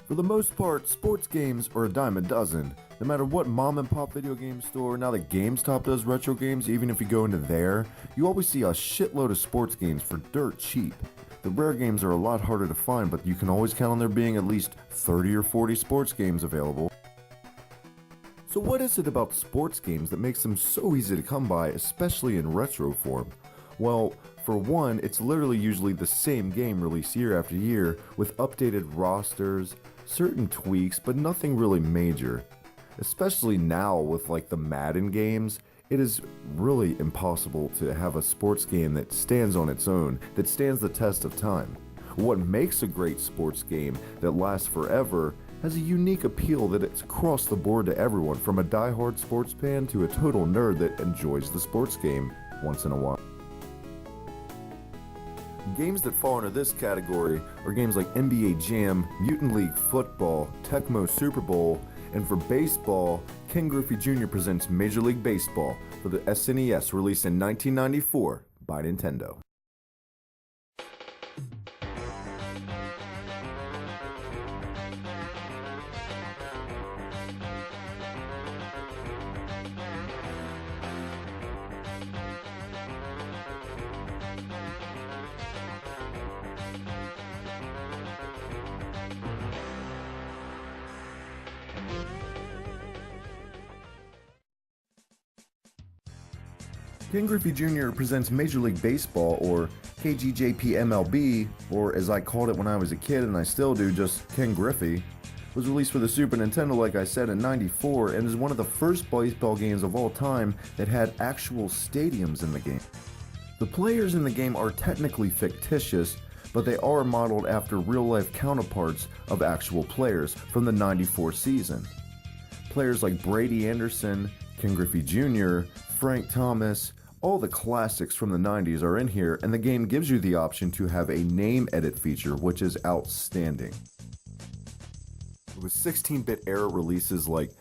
For the most part, sports games are a dime a dozen. No matter what mom and pop video game store, now that GameStop does retro games, even if you go into there, you always see a shitload of sports games for dirt cheap. The rare games are a lot harder to find, but you can always count on there being at least 30 or 40 sports games available. So what is it about sports games that makes them so easy to come by, especially in retro form? Well, for one, it's literally usually the same game released year after year with updated rosters, certain tweaks, but nothing really major. Especially now with like the Madden games, it is really impossible to have a sports game that stands on its own, that stands the test of time. What makes a great sports game that lasts forever has a unique appeal that it's across the board to everyone, from a die-hard sports fan to a total nerd that enjoys the sports game once in a while. Games that fall under this category are games like NBA Jam, Mutant League Football, Tecmo Super Bowl, and for baseball, Ken Griffey Jr. presents Major League Baseball for the SNES, released in 1994 by Nintendo. Ken Griffey Jr. presents Major League Baseball, or KGJP-MLB, or as I called it when I was a kid and I still do, just Ken Griffey, was released for the Super Nintendo, like I said, in '94, and is one of the first baseball games of all time that had actual stadiums in the game. The players in the game are technically fictitious, but they are modeled after real-life counterparts of actual players from the '94 season. Players like Brady Anderson, Ken Griffey Jr., Frank Thomas, all the classics from the 90s are in here, and the game gives you the option to have a name edit feature, which is outstanding. With 16-bit era releases like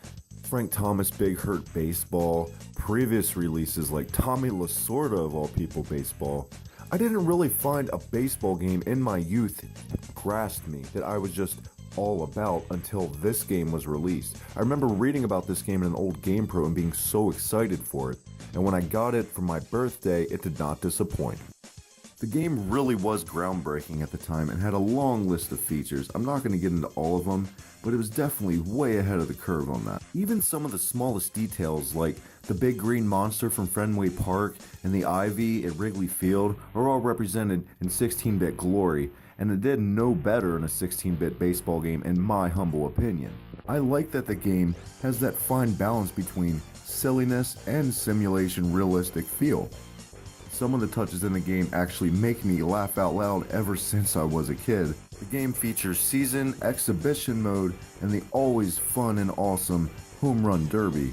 Frank Thomas Big Hurt Baseball, previous releases like Tommy Lasorda of all people baseball, I didn't really find a baseball game in my youth that grasped me, that I was just all about until this game was released. I remember reading about this game in an old GamePro and being so excited for it, and when I got it for my birthday, it did not disappoint. The game really was groundbreaking at the time and had a long list of features. I'm not going to get into all of them, but it was definitely way ahead of the curve on that. Even some of the smallest details, like the big green monster from Fenway Park and the ivy at Wrigley Field, are all represented in 16-bit glory, and it did no better in a 16-bit baseball game in my humble opinion. I like that the game has that fine balance between silliness and simulation realistic feel. Some of the touches in the game actually make me laugh out loud ever since I was a kid. The game features season, exhibition mode, and the always fun and awesome home run derby.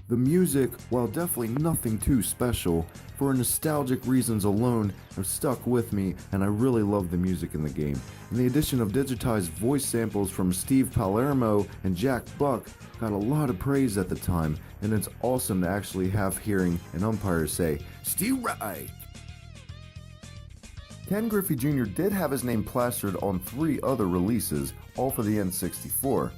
The music, while definitely nothing too special, for nostalgic reasons alone, have stuck with me, and I really love the music in the game. And the addition of digitized voice samples from Steve Palermo and Jack Buck got a lot of praise at the time, and it's awesome to actually have hearing an umpire say, "Steve Reich." Ken Griffey Jr. did have his name plastered on 3 other releases, all for the N64.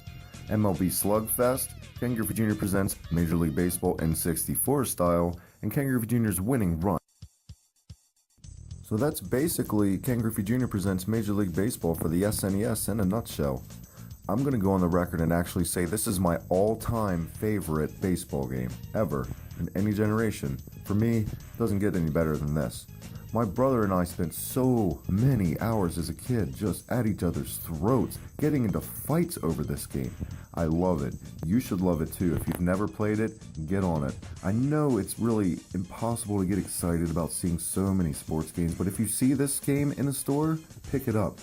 MLB Slugfest, Ken Griffey Jr. presents Major League Baseball N64 style, and Ken Griffey Jr.'s winning run. So that's basically Ken Griffey Jr. presents Major League Baseball for the SNES in a nutshell. I'm going to go on the record and actually say this is my all-time favorite baseball game ever in any generation. For me, it doesn't get any better than this. My brother and I spent so many hours as a kid just at each other's throats, getting into fights over this game. I love it. You should love it too. If you've never played it, get on it. I know it's really impossible to get excited about seeing so many sports games, but if you see this game in a store, pick it up.